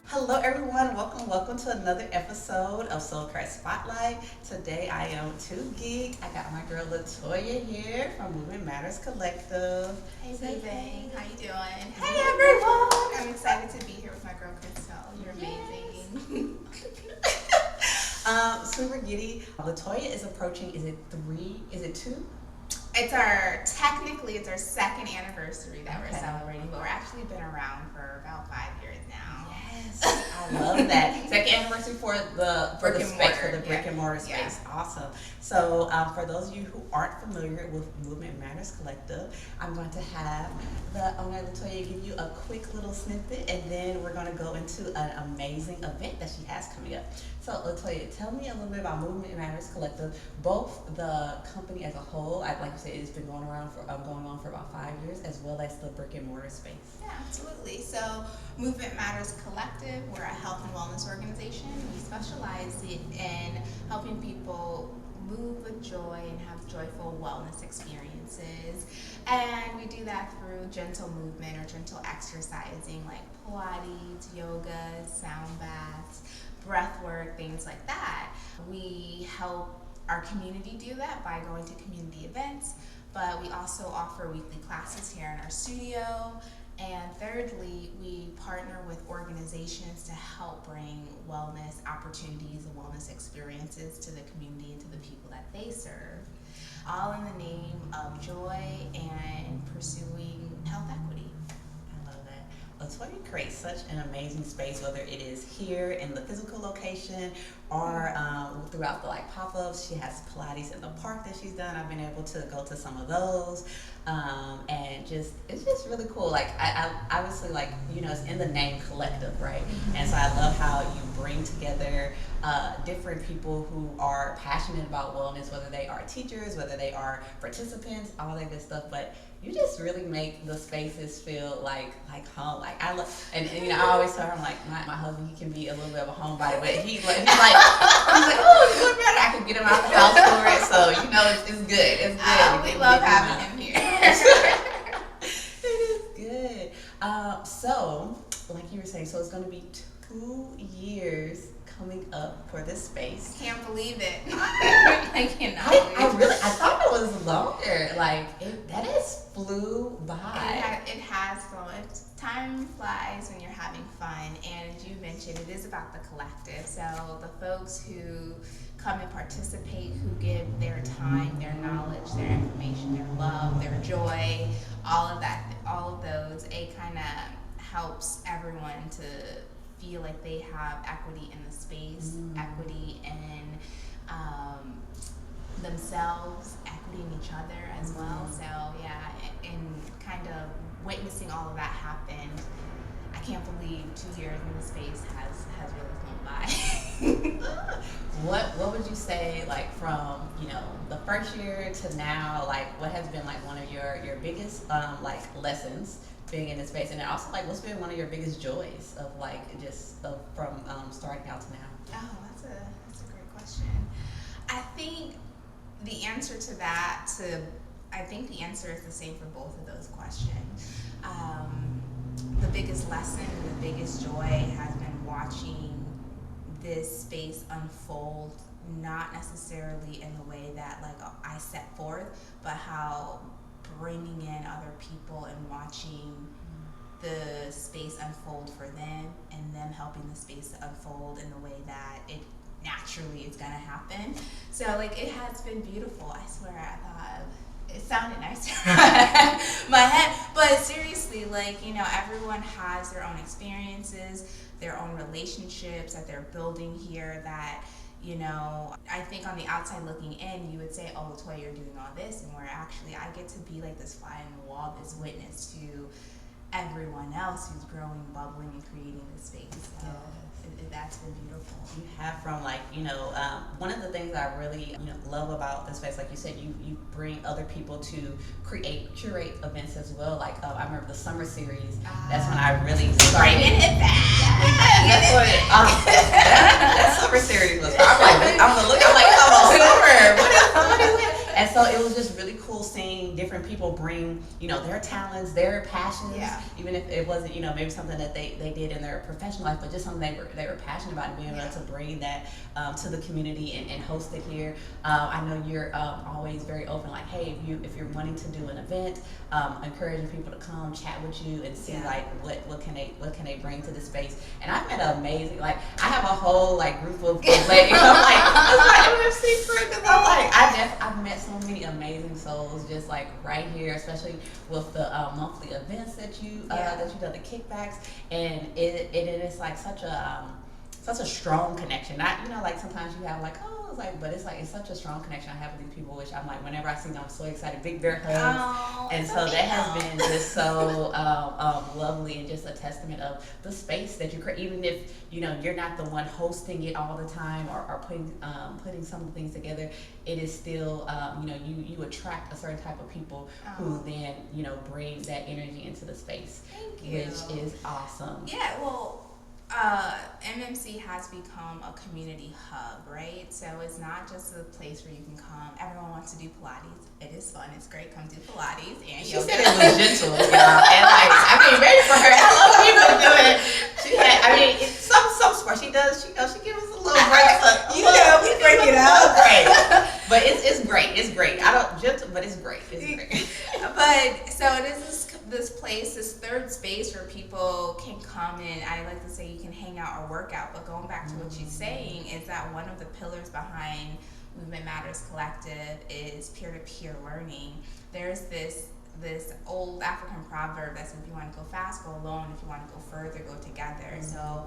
Hello everyone, welcome to another episode of Soul Crest Spotlight. Today I am too geeked. I got my girl Latoya here from Movement Matters Collective. Hey baby, how you doing? Hey everyone! I'm excited to be here with my girl Crystal. You're amazing. Super giddy. Latoya is approaching, is it two? It's our second anniversary that we're celebrating, but we're actually been around for about 5 years now. Yes, I love that. Second anniversary for the brick and mortar space. Yeah. Awesome. So for those of you who aren't familiar with Movement Matters Collective, I'm going to have the owner Latoya give you a quick little snippet, and then we're going to go into an amazing event that she has coming up. So Latoya, tell me a little bit about Movement Matters Collective, both the company as a whole. Like you said, it's been going on for about 5 years, as well as the brick and mortar space. Yeah, absolutely. So Movement Matters Collective, we're a health and wellness organization. We specialize in helping people move with joy and have joyful wellness experiences. And we do that through gentle movement or gentle exercising like Pilates, yoga, sound baths, breath work, things like that. We help our community do that by going to community events, but we also offer weekly classes here in our studio. And thirdly, we partner with organizations to help bring wellness opportunities and wellness experiences to the community and to the people that they serve, all in the name of joy and pursuing health equity. I love that. Latoya creates such an amazing space, whether it is here in the physical location or throughout the pop-ups. She has Pilates in the park that she's done. I've been able to go to some of those. And it's just really cool. I obviously it's in the name collective, right? And so I love how you bring together different people who are passionate about wellness, whether they are teachers, whether they are participants, all that good stuff. But you just really make the spaces feel like home. I love, and I always tell her, I'm like, my husband, he can be a little bit of a homebody, but he's like, oh, it's good better. I can get him out the house for it. So it's good. It's good. We love having him here. It is good. So, like you were saying, so it's going to be 2 years coming up for this space. Can't believe it. I cannot believe it. I thought it was longer. That has flew by. It has flown. Time flies when you're having fun, and as you mentioned, it is about the collective. So the folks who come and participate, who give their time, their knowledge, their information, their love, their joy, all of those, it kind of helps everyone to feel like they have equity in the space, equity in themselves, equity in each other as well. So yeah, and kind of witnessing all of that happen, I can't believe 2 years in the space has really flown by. What would you say, from the first year to now, what has been one of your biggest lessons being in this space, and then also what's been one of your biggest joys of from starting out to now? Oh, that's a great question. I think the answer to that the answer is the same for both of those questions. The biggest lesson and the biggest joy has been watching this space unfold, not necessarily in the way that I set forth, but how bringing in other people and watching the space unfold for them, and them helping the space unfold in the way that it naturally is gonna happen. So it has been beautiful. I swear, I thought it sounded nice in my head, but seriously, everyone has their own experiences, their own relationships that they're building here that, I think on the outside looking in, you would say, oh, Latoya, you're doing all this, and where actually I get to be this fly in the wall, this witness to everyone else who's growing, bubbling, and creating this space. So that's been beautiful. You have from one of the things I really love about this space, like you said, you bring other people to curate events as well. I remember the summer series. That's when I really started. That's what that summer series was. I'm like, come on, summer. What is it? And so it was just really cool seeing different people bring, their talents, their passions, Yeah. even if it wasn't, maybe something that they did in their professional life, but just something they were passionate about, and being able to bring that to the community and host it here. I know you're always very open, like, hey, if you're wanting to do an event, encouraging people to come chat with you and see like what can they bring to the space. And I've met an amazing, like, I have a whole like group of ladies. I'm like, MFC crew, because I'm like, I've met so many amazing souls just like right here, especially with the monthly events that you done, the kickbacks, and it is like such a strong connection. Not, like sometimes you have like, but it's such a strong connection I have with these people, which I'm like, whenever I see them, I'm so excited. Big bear hugs. And so that has been just so lovely, and just a testament of the space that you create. Even if, you're not the one hosting it all the time, or putting some of the things together, it is still, you attract a certain type of people who then, bring that energy into the space. Thank you. Which is awesome. Yeah, well, MMC has become a community hub, right? So it's not just a place where you can come. Everyone wants to do Pilates. It is fun. It's great. Come do Pilates and she yoga. said it was gentle, y'all. And like, I mean, ready for her. I love people doing it. Some sport she does. She gives us a little break. We break it up. Right. But it's great. It's great. I don't gentle, but it's great. It's great. But so it is this place, this third space where people can come in. I like to say you can hang out or work out, but going back to what she's saying is that one of the pillars behind Movement Matters Collective is peer-to-peer learning. There's this old African proverb that says, if you want to go fast, go alone. If you want to go further, go together. So,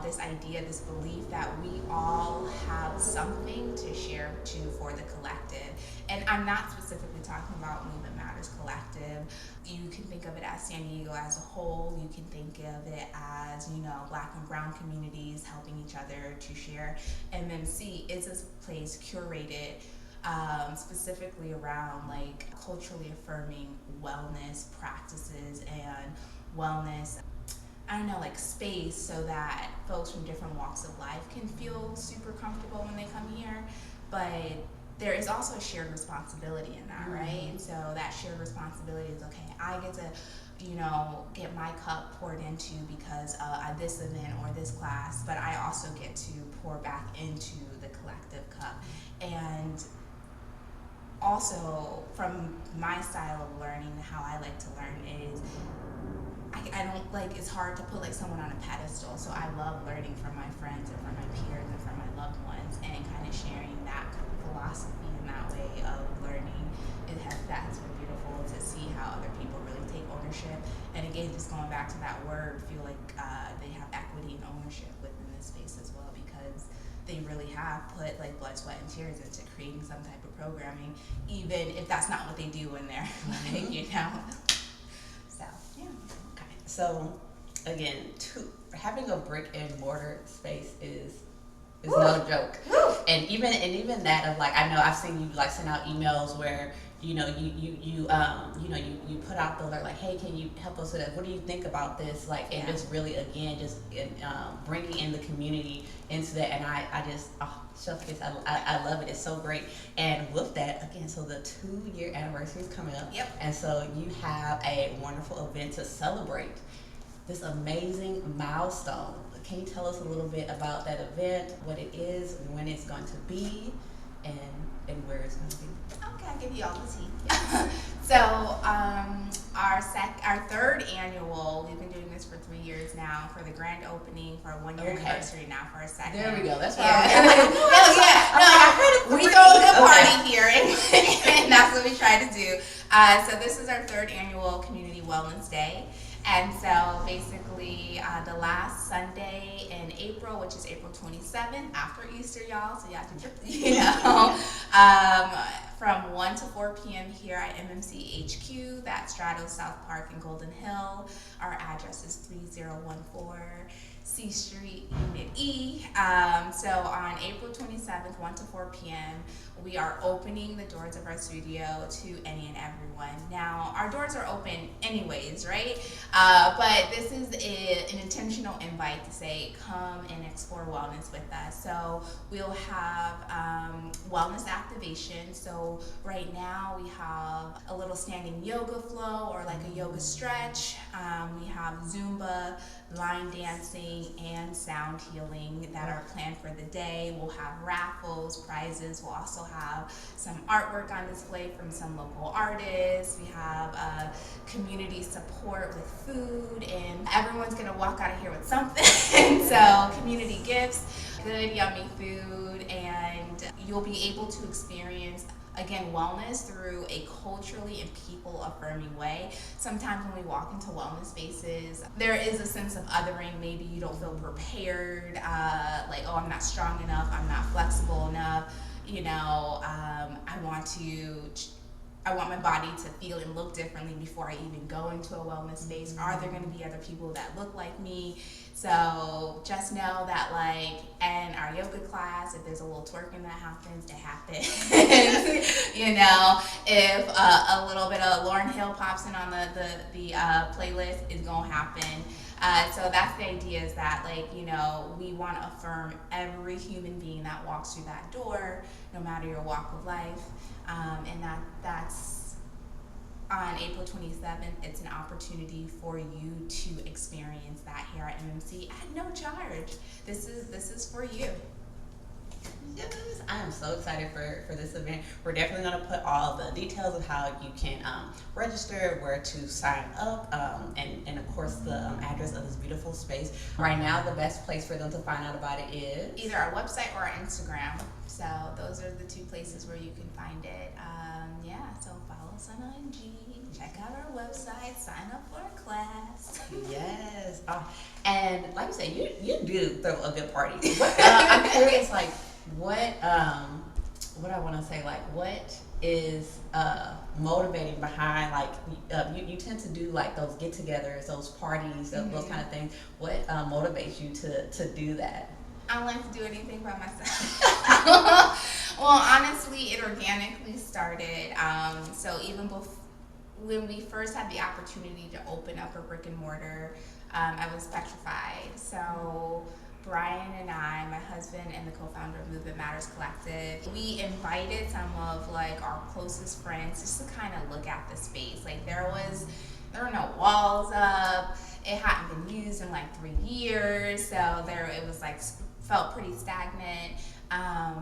this idea, this belief that we all have something to share for the collective. And I'm not specifically talking about Movement Matters Collective. You can think of it as San Diego as a whole. You can think of it as, Black and brown communities helping each other to share. MMC is a place curated specifically around like culturally affirming wellness practices and wellness, like space, so that folks from different walks of life can feel super comfortable when they come here. But there is also a shared responsibility in that, right? So that shared responsibility is, okay, I get to, get my cup poured into because of this event or this class, but I also get to pour back into the collective cup. And also, from my style of learning, how I like to learn is, I don't like, it's hard to put like someone on a pedestal. So I love learning from my friends and from my peers and from my loved ones, and kind of sharing that philosophy and that way of learning. That has been beautiful to see how other people really take ownership. And again, just going back to that word, feel like they have equity and ownership within this space as well, because they really have put like blood, sweat, and tears into creating some type of programming, even if that's not what they do in there. So yeah. Okay. So again, having a brick and mortar space is no joke. Woo. And even that of like, I know I've seen you like send out emails where you put out the alert like, hey, can you help us with that? What do you think about this? Like, and just really again just bringing in the community into that. And I just I love it. It's so great. And with that, again, so the 2-year anniversary is coming up. Yep. And so you have a wonderful event to celebrate this amazing milestone. Can you tell us a little bit about that event, what it is, when it's going to be, and where it's going to be? Okay, I'll give you all the tea. So our third annual, we've been doing this for 3 years now, for the grand opening, for a 1-year anniversary now for our second. There we go. That's why we throw a good party here, and that's what we try to do. So this is our third annual Community Wellness Day. And so basically the last Sunday in April, which is April 27th, after Easter, y'all, so y'all can, from 1 to 4 p.m. here at MMC HQ, that straddles South Park and Golden Hill. Our address is 3014 C Street, Unit E. So on April 27th, 1 to 4 p.m., we are opening the doors of our studio to any and everyone. Now, our doors are open anyways, right? But this is an intentional invite to say, come and explore wellness with us. So we'll have wellness activation. So right now we have a little standing yoga flow or like a yoga stretch. We have Zumba, line dancing, and sound healing that are planned for the day. We'll have raffles, prizes. We'll also have some artwork on display from some local artists. We have community support with food, and everyone's gonna walk out of here with something. So community gifts, good yummy food, and you'll be able to experience again wellness through a culturally and people affirming way. Sometimes when we walk into wellness spaces, there is a sense of othering. Maybe you don't feel prepared, like, oh, I'm not strong enough, I'm not flexible enough, I want my body to feel and look differently before I even go into a wellness space. Are there going to be other people that look like me? So just know that, like, in our yoga class, if there's a little twerking that happens, it happens. If a little bit of Lauryn Hill pops in on the playlist, it's going to happen. So that's the idea, is that, like, we want to affirm every human being that walks through that door, no matter your walk of life. And that's on April 27th. It's an opportunity for you to experience that here at MMC at no charge. This is for you. Yes, I am so excited for this event. We're definitely going to put all the details of how you can register, where to sign up, and of course the address of this beautiful space. Right now, the best place for them to find out about it is either our website or our Instagram. So those are the two places where you can find it. So follow us on IG, check out our website, sign up for a class. Yes. And like you said, you do throw a good party. I'm curious, like, what I want to say, like, what is motivating behind, like, you tend to do like those get-togethers, those parties, those kind of things. What motivates you to do that? I don't like to do anything by myself. Well, honestly, it organically started. So even when we first had the opportunity to open up a brick and mortar, I was petrified. So Brian and I, my husband and the co-founder of Movement Matters Collective, we invited some of, like, our closest friends just to kind of look at the space. Like, there were no walls up. It hadn't been used in like 3 years, so it was like felt pretty stagnant.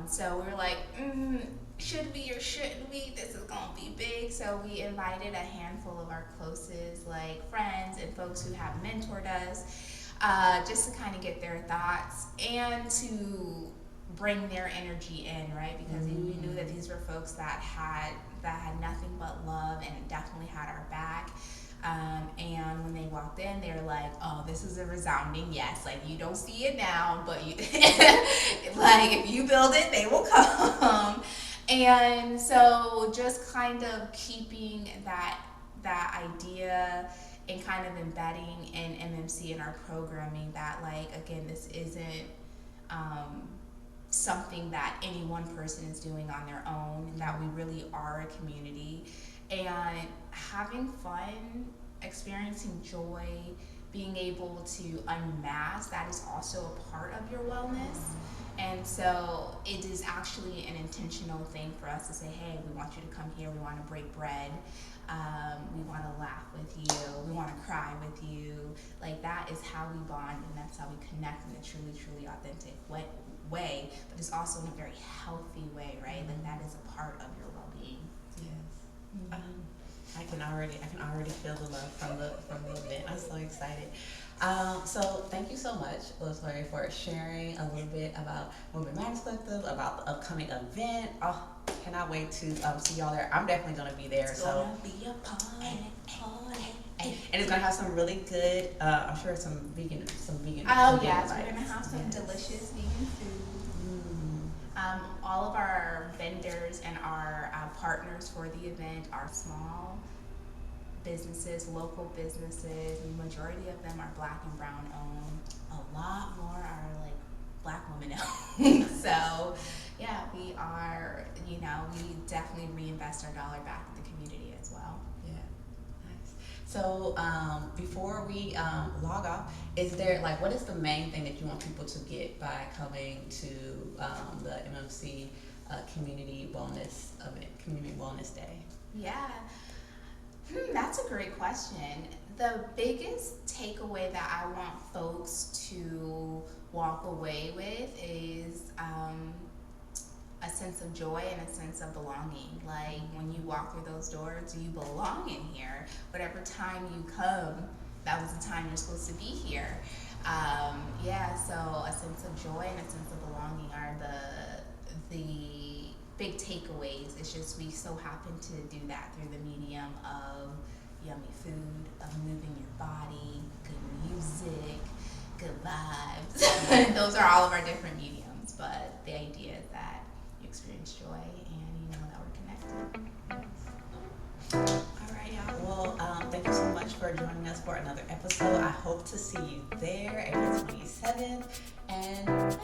So we were like, should we or shouldn't we? This is gonna be big. So we invited a handful of our closest, like, friends and folks who have mentored us, just to kind of get their thoughts and to bring their energy in, right? Because we knew that these were folks that had nothing but love and definitely had our back. And when they walked in, they were like, oh, this is a resounding yes. Like, you don't see it now, but like, if you build it, they will come. And so just kind of keeping that idea and kind of embedding in MMC in our programming, that, like, again, this isn't something that any one person is doing on their own, that we really are a community. And having fun, experiencing joy, being able to unmask, that is also a part of your wellness. And so it is actually an intentional thing for us to say, hey, we want you to come here, we want to break bread, we want to laugh with you, we want to cry with you. Like, that is how we bond, and that's how we connect in a truly, truly authentic way, but it's also in a very healthy way, right? Like, that is a part of your well-being. Yes. I can already feel the love from the event. I'm so excited. So thank you so much, Latoya, for sharing a little bit about Movement Matters Collective, about the upcoming event. Oh, cannot wait to see y'all there. I'm definitely gonna be there. It's gonna be a party. And it's gonna have some really good, I'm sure some vegan. Oh yes, we're gonna have some delicious vegan food. All of our vendors and our partners for the event are small businesses, local businesses. The majority of them are Black and brown owned. A lot more are, like, Black women even know. So, yeah, we are, you know, we definitely reinvest our dollar back in the community as well. Yeah, nice. So before we log off, is there like what is the main thing that you want people to get by coming to the MMC Community Wellness Event, Community Wellness Day? Yeah, that's a great question. The biggest takeaway that I want folks to walk away with is a sense of joy and a sense of belonging. Like when you walk through those doors, you belong in here. Whatever time you come, that was the time you're supposed to be here. Yeah, so a sense of joy and a sense of belonging are the big takeaways. It's just we so happen to do that through the medium of yummy food, of moving your body, good music, good vibes. Those are all of our different mediums, but the idea is that you experience joy and you know that we're connected. All right, y'all. Well, thank you so much for joining us for another episode. I hope to see you there April 27th. And